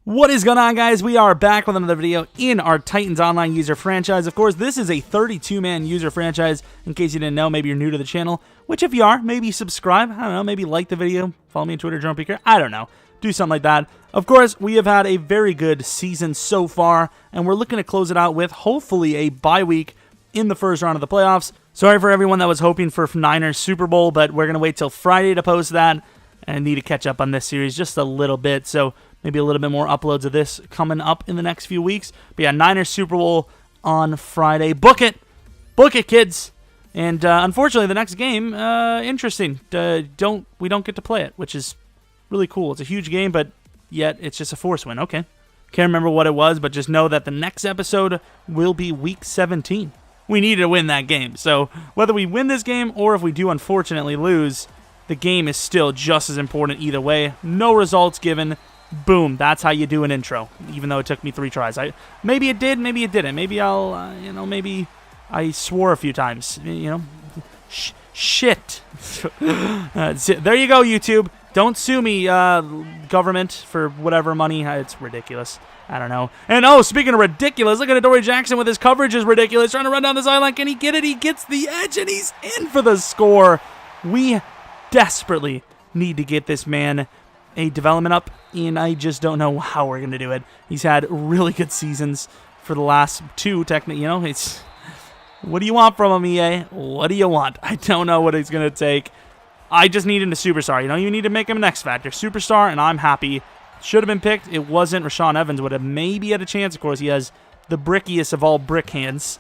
What is going on, guys? We are back with another video in our Titans Online user franchise. Of course, this is a 32-man user franchise. In case you didn't know, maybe you're new to the channel, which if you are, maybe subscribe. I don't know, maybe like the video, follow me on Twitter, Jeromepkr. I don't know. Do something like that. Of course, we have had a very good season so far, and we're looking to close it out with hopefully a bye week in the first round of the playoffs. Sorry for everyone that was hoping for Niners Super Bowl, but we're going to wait till Friday to post that, and I need to catch up on this series just a little bit, so maybe a little bit more uploads of this coming up in the next few weeks. But yeah, Niners Super Bowl on Friday. Book it! Book it, kids! And unfortunately, the next game, interesting. We don't get to play it, which is really cool. It's a huge game, but yet it's just a force win. Okay. Can't remember what it was, but just know that the next episode will be Week 17. We need to win that game. So whether we win this game or if we do unfortunately lose, the game is still just as important either way. No results given. Boom, that's how you do an intro, even though it took me 3 tries. Maybe it did, maybe it didn't. Maybe I'll, maybe I swore a few times, shit. There you go, YouTube. Don't sue me, government, for whatever money. It's ridiculous. I don't know. And, speaking of ridiculous, look at Adoree Jackson with his coverage is ridiculous. Trying to run down the sideline. Can he get it? He gets the edge, and he's in for the score. We desperately need to get this man a development up, and I just don't know how we're going to do it. He's had really good seasons for the last 2, technically. It's, what do you want from him, EA? What do you want? I don't know what it's going to take. I just need him to superstar. You need to make him an X Factor. Superstar, and I'm happy. Should have been picked. It wasn't. Rashaan Evans would have maybe had a chance. Of course, he has the brickiest of all brick hands,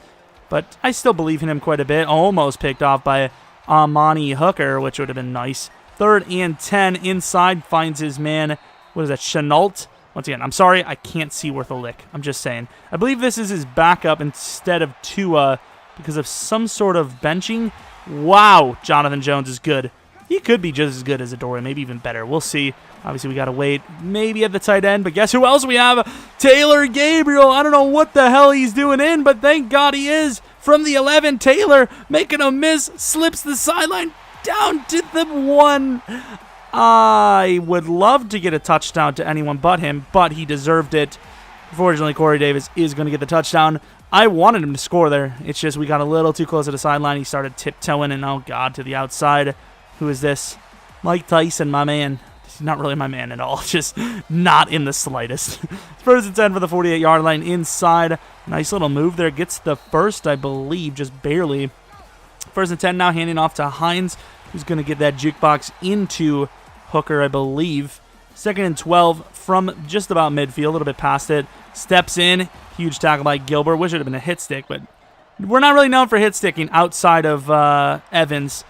but I still believe in him quite a bit. Almost picked off by Amani Hooker, which would have been nice. 3rd and 10 inside, finds his man, what is that, Chenault? Once again, I'm sorry, I can't see worth a lick. I'm just saying. I believe this is his backup instead of Tua because of some sort of benching. Wow, Jonathan Jones is good. He could be just as good as Adoree, maybe even better. We'll see. Obviously, we got to wait maybe at the tight end, but guess who else we have? Taylor Gabriel. I don't know what the hell he's doing in, but thank God he is. From the 11, Taylor making a miss, slips the sideline. Down to the 1. I would love to get a touchdown to anyone but him, but he deserved it. Unfortunately, Corey Davis is going to get the touchdown. I wanted him to score there. It's just we got a little too close to the sideline. He started tiptoeing, and oh, God, to the outside. Who is this? Mike Tyson, my man. He's not really my man at all. Just not in the slightest. First and 10 for the 48-yard line inside. Nice little move there. Gets the first, I believe, just barely. First and 10 now, handing off to Hines, who's going to get that jukebox into Hooker, I believe. 2nd and 12 from just about midfield, a little bit past it. Steps in, huge tackle by Gilbert. Wish it had been a hit stick, but we're not really known for hit sticking outside of Evans.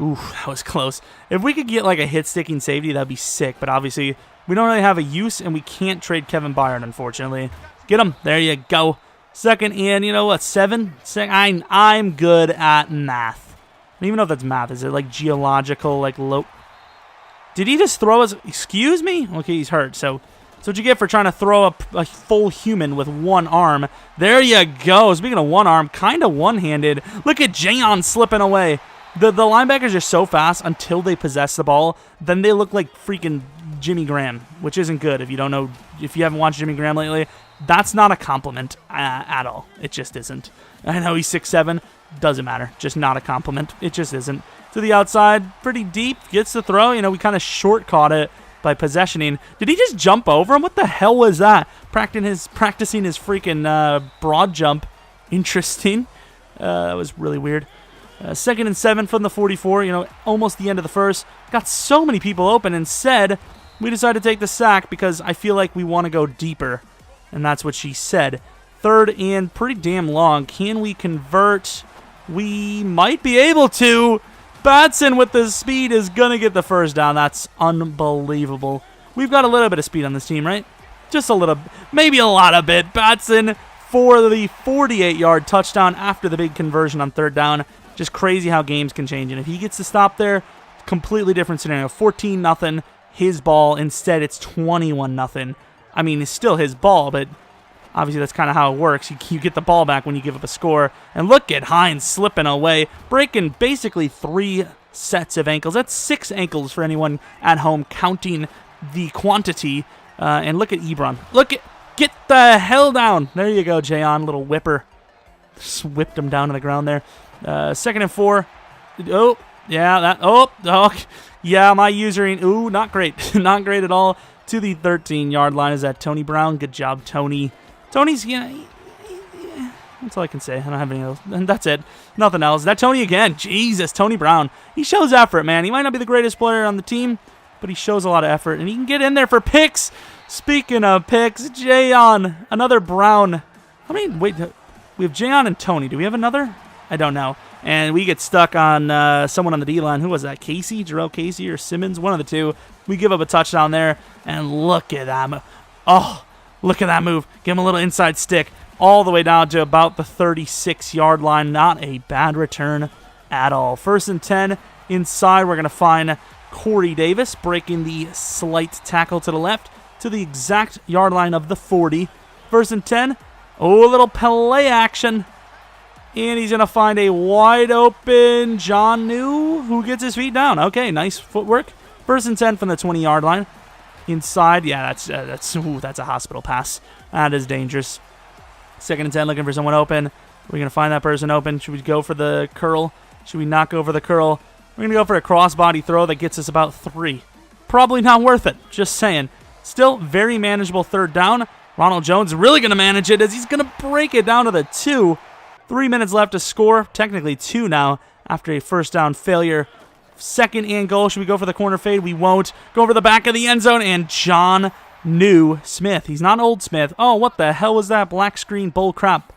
Ooh, that was close. If we could get like a hit sticking safety, that'd be sick, but obviously we don't really have a use, and we can't trade Kevin Byard, unfortunately. Get him. There you go. 2nd and, 7? I'm good at math. I don't even know if that's math. Is it like geological, like low? Did he just throw us? Excuse me? Okay, he's hurt. So that's what you get for trying to throw a full human with one arm. There you go. Speaking of one arm, kind of one-handed. Look at Jayon slipping away. The linebackers are so fast until they possess the ball. Then they look like freaking Jimmy Graham, which isn't good if you don't know. If you haven't watched Jimmy Graham lately, that's not a compliment at all. It just isn't. I know he's 6'7". Doesn't matter. Just not a compliment. It just isn't. To the outside, pretty deep. Gets the throw. We kind of short caught it by possessioning. Did he just jump over him? What the hell was that? Practicing his freaking broad jump. Interesting. That was really weird. 2nd and 7 from the 44. Almost the end of the first. Got so many people open. Instead, we decided to take the sack because I feel like we want to go deeper. And that's what she said. 3rd and pretty damn long. Can we convert? We might be able to. Batson with the speed is going to get the first down. That's unbelievable. We've got a little bit of speed on this team, right? Just a little, maybe a lot of bit. Batson for the 48-yard touchdown after the big conversion on 3rd down. Just crazy how games can change. And if he gets to stop there, completely different scenario. 14-0, his ball. Instead, it's 21-0. I mean, it's still his ball, but obviously that's kind of how it works. You get the ball back when you give up a score. And look at Hines slipping away, breaking basically 3 sets of ankles. That's 6 ankles for anyone at home counting the quantity. And look at Ebron. Get the hell down. There you go, Jayon, little whipper. Just whipped him down to the ground there. 2nd and 4. Oh, yeah, yeah, my usering. Ooh, not great. Not great at all. To the 13-yard line. Is that Tony Brown? Good job, Tony. Tony's, that's all I can say. I don't have any else. And that's it. Nothing else. Is that Tony again? Jesus, Tony Brown. He shows effort, man. He might not be the greatest player on the team, but he shows a lot of effort, and he can get in there for picks. Speaking of picks, Jayon, another Brown. Wait, we have Jayon and Tony. Do we have another? I don't know. And we get stuck on someone on the D-line. Who was that? Casey? Jarrell Casey or Simmons? One of the two. We give up a touchdown there, and look at that. Oh, look at that move. Give him a little inside stick all the way down to about the 36-yard line. Not a bad return at all. 1st and 10 inside. We're going to find Corey Davis breaking the slight tackle to the left to the exact yard line of the 40. 1st and 10. Oh, a little play action. And he's going to find a wide open Jonnu who gets his feet down. Okay, nice footwork. 1st and 10 from the 20-yard line. Inside, yeah, that's a hospital pass. That is dangerous. 2nd and 10, looking for someone open. We're going to find that person open. Should we go for the curl? Should we not go for the curl? We're going to go for a crossbody throw that gets us about 3. Probably not worth it, just saying. Still very manageable 3rd down. Ronald Jones really going to manage it as he's going to break it down to the 2. 3 minutes left to score. Technically 2 now after a 1st down failure. 2nd and goal. Should we go for the corner fade? We won't. Go over the back of the end zone, and Jonnu Smith. He's not Old Smith. Oh, what the hell was that black screen bull crap?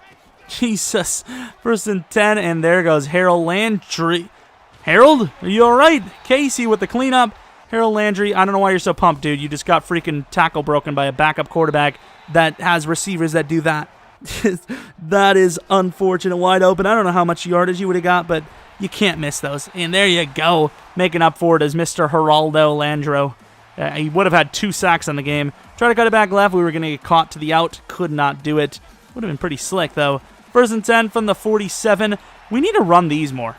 Jesus. 1st and 10, and there goes Harold Landry. Harold, are you all right? Casey with the cleanup. Harold Landry, I don't know why you're so pumped, dude. You just got freaking tackle broken by a backup quarterback that has receivers that do that. That is unfortunate. Wide open. I don't know how much yardage you would have got, but you can't miss those. And there you go. Making up for it is Mr. Geraldo Landro. He would have had 2 sacks on the game. Tried to cut it back left. We were going to get caught to the out. Could not do it. Would have been pretty slick, though. 1st and 10 from the 47. We need to run these more.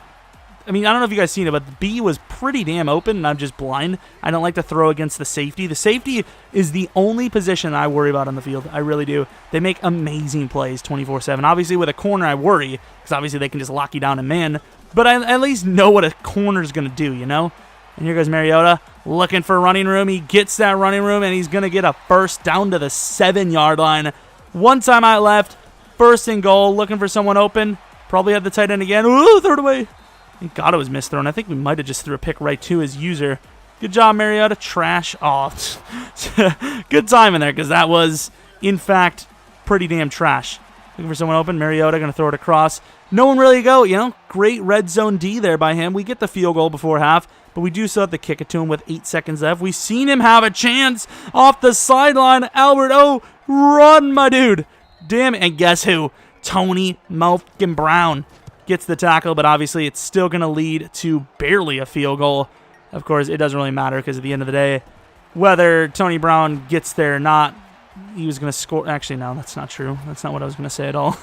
I mean, I don't know if you guys seen it, but B was pretty damn open, and I'm just blind. I don't like to throw against the safety. The safety is the only position I worry about on the field. I really do. They make amazing plays 24/7. Obviously, with a corner, I worry, because obviously they can just lock you down and man. But I at least know what a corner's going to do, you know? And here goes Mariota looking for running room. He gets that running room, and he's going to get a 1st down to the 7-yard line. 1 timeout left. 1st and goal. Looking for someone open. Probably had the tight end again. Ooh, throw it away. Thank God it was misthrown. I think we might have just threw a pick right to his user. Good job, Mariota. Trash. Oh, good time in there because that was, in fact, pretty damn trash. Looking for someone open. Mariota going to throw it across. No one really go. You know, great red zone D there by him. We get the field goal before half, but we do still have to kick it to him with 8 seconds left. We've seen him have a chance off the sideline. Albert O, run, my dude. Damn it. And guess who? Tony Malkin Brown gets the tackle, but obviously it's still going to lead to barely a field goal. Of course, it doesn't really matter because at the end of the day, whether Tony Brown gets there or not, he was going to score. Actually, no, that's not true. That's not what I was going to say at all.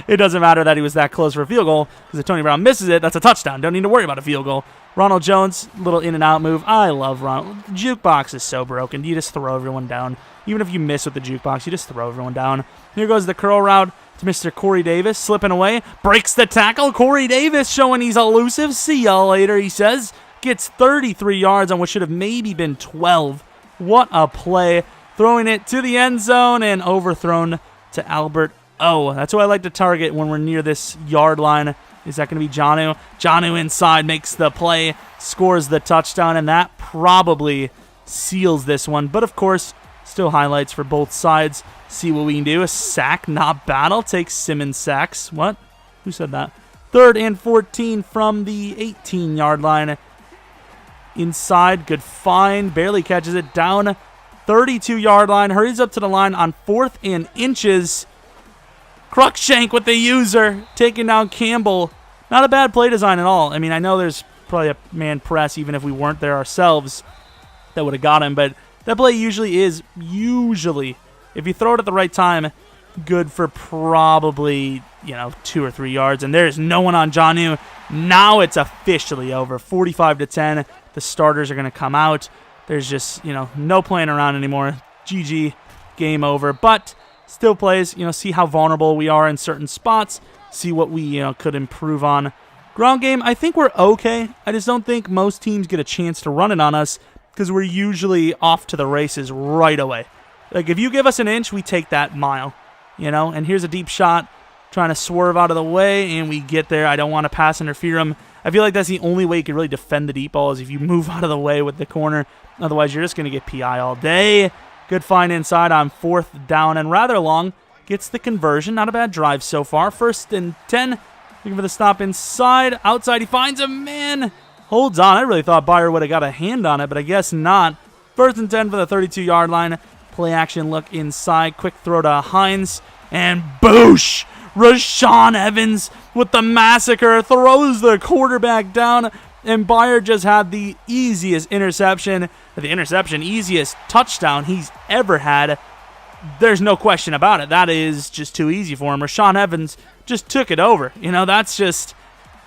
It doesn't matter that he was that close for a field goal because if Tony Brown misses it, that's a touchdown. Don't need to worry about a field goal. Ronald Jones, little in and out move. I love Ronald. The jukebox is so broken. You just throw everyone down. Even if you miss with the jukebox, you just throw everyone down. Here goes the curl route to Mr. Corey Davis, slipping away. Breaks the tackle. Corey Davis showing he's elusive. See y'all later, he says. Gets 33 yards on what should have maybe been 12. What a play. Throwing it to the end zone and overthrown to Albert O. That's who I like to target when we're near this yard line. Is that going to be Jonnu? Jonnu inside makes the play, scores the touchdown, and that probably seals this one. But, of course, still highlights for both sides. See what we can do. A sack, not bad. I'll take Simmons sacks. What? Who said that? 3rd and 14 from the 18-yard line. Inside, good find. Barely catches it down. 32-yard line. Hurries up to the line on 4th and inches. Cruikshank with the user. Taking down Campbell. Not a bad play design at all. I mean, I know there's probably a man press, even if we weren't there ourselves, that would have got him. But that play usually is, if you throw it at the right time, good for probably, 2 or 3 yards. And there's no one on Jonnu. Now it's officially over. 45-10. The starters are going to come out. There's just, no playing around anymore. GG, game over. But still plays, see how vulnerable we are in certain spots, see what we, could improve on. Ground game, I think we're okay. I just don't think most teams get a chance to run it on us because we're usually off to the races right away. Like, if you give us an inch, we take that mile, And here's a deep shot, trying to swerve out of the way, and we get there. I don't want to pass interfere him. I feel like that's the only way you can really defend the deep ball is if you move out of the way with the corner. Otherwise, you're just going to get PI all day. Good find inside on 4th down and rather long. Gets the conversion. Not a bad drive so far. 1st and 10. Looking for the stop inside. Outside, he finds a man. Holds on. I really thought Bayer would have got a hand on it, but I guess not. 1st and 10 for the 32-yard line. Play action look inside. Quick throw to Hines. And boosh! Rashaan Evans with the massacre. Throws the quarterback down. And Bayer just had the easiest interception. Easiest touchdown he's ever had. There's no question about it. That is just too easy for him. Rashaan Evans just took it over. That's just,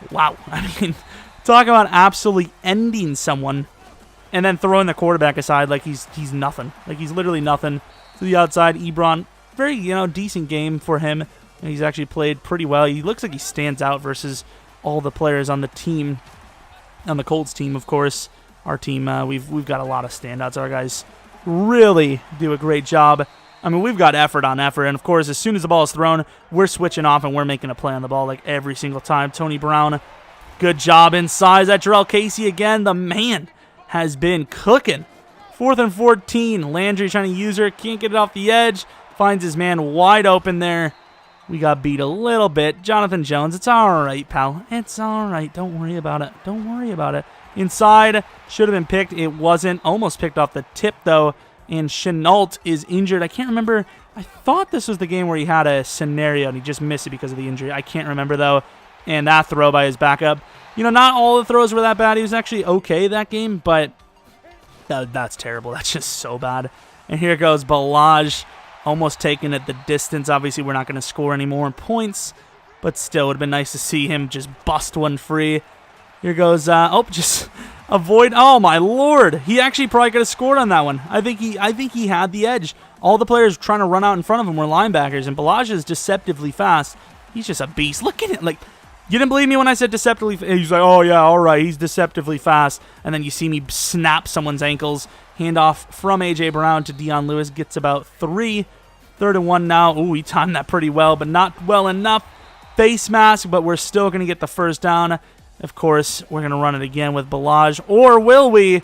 wow. I mean, talk about absolutely ending someone and then throwing the quarterback aside like he's nothing. Like he's literally nothing. To the outside, Ebron, very, decent game for him. He's actually played pretty well. He looks like he stands out versus all the players on the team. On the Colts team, of course. Our team, we've got a lot of standouts. Our guys really do a great job. I mean, we've got effort on effort, and of course, as soon as the ball is thrown, we're switching off and we're making a play on the ball like every single time. Tony Brown, good job inside. That Jarrell Casey again. The man has been cooking. 4th and 14. Landry trying to use her, can't get it off the edge. Finds his man wide open there. We got beat a little bit. Jonathan Jones, it's all right, pal. It's all right. Don't worry about it. Don't worry about it. Inside, should have been picked. It wasn't. Almost picked off the tip, though. And Chenault is injured. I can't remember. I thought this was the game where he had a scenario and he just missed it because of the injury. I can't remember, though. And that throw by his backup. Not all the throws were that bad. He was actually okay that game, but that's terrible. That's just so bad. And here goes Balaj, almost taking it the distance. Obviously, we're not going to score any more points, but still, it would have been nice to see him just bust one free. Here goes, just avoid. Oh my lord! He actually probably could have scored on that one. I think he had the edge. All the players trying to run out in front of him were linebackers, and Balaj is deceptively fast. He's just a beast. Look at it, like. You didn't believe me when I said deceptively fast? He's like, oh yeah, all right, he's deceptively fast. And then you see me snap someone's ankles. Handoff from A.J. Brown to Dion Lewis. Gets about 3. 3rd and 1 now. Ooh, he timed that pretty well, but not well enough. Face mask, but we're still going to get the 1st down. Of course, we're going to run it again with Balaj. Or will we?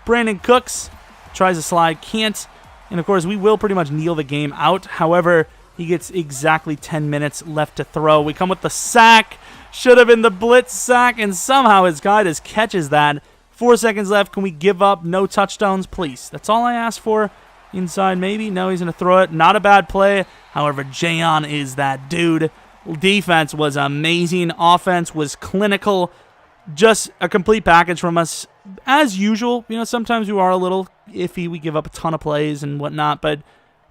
Brandon Cooks tries to slide, can't. And of course, we will pretty much kneel the game out. However, he gets exactly 10 minutes left to throw. We come with the sack. Should have been the blitz sack, and somehow his guy just catches that. 4 seconds left. Can we give up? No touchdowns, please. That's all I asked for. Inside, maybe. No, he's going to throw it. Not a bad play. However, Jayon is that dude. Defense was amazing. Offense was clinical. Just a complete package from us. As usual, sometimes we are a little iffy. We give up a ton of plays and whatnot, but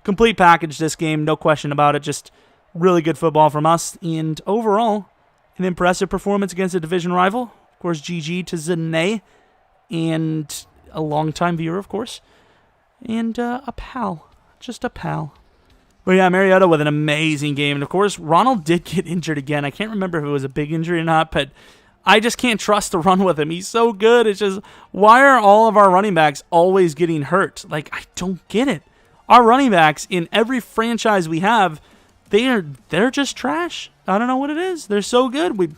complete package this game, no question about it. Just really good football from us. And overall, an impressive performance against a division rival. Of course, GG to Zane and a longtime viewer, of course. And a pal. Just a pal. But yeah, Mariota with an amazing game. And of course, Ronald did get injured again. I can't remember if it was a big injury or not, but I just can't trust to run with him. He's so good. It's just, why are all of our running backs always getting hurt? Like, I don't get it. Our running backs in every franchise we have, they're just trash. I don't know what it is. They're so good.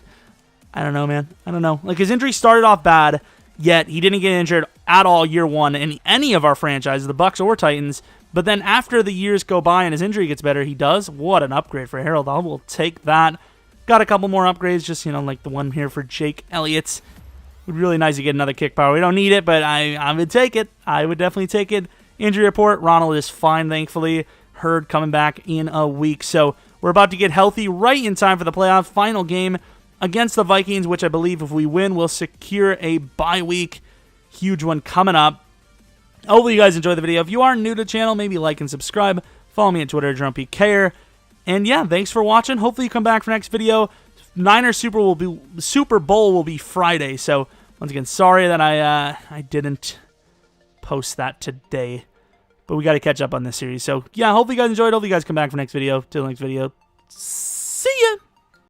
I don't know, man. I don't know. Like, his injury started off bad, yet he didn't get injured at all year one in any of our franchises, the Bucs or Titans. But then after the years go by and his injury gets better, he does. What an upgrade for Harold. I will take that. Got a couple more upgrades, just, like the one here for Jake Elliott. Would be really nice to get another kick power. We don't need it, but I would take it. I would definitely take it. Injury report, Ronald is fine, thankfully. Hurd coming back in a week. So we're about to get healthy right in time for the playoff final game against the Vikings, which I believe if we win, we'll secure a bye week. Huge one coming up. Hopefully you guys enjoyed the video. If you are new to the channel, maybe like and subscribe. Follow me on Twitter, Jeromepkr. And yeah, thanks for watching. Hopefully you come back for next video. Niners Super Bowl will be Friday. So once again, sorry that I didn't post that today. But we got to catch up on this series. So, yeah, hopefully you guys enjoyed. Hopefully you guys come back for next video. Till the next video.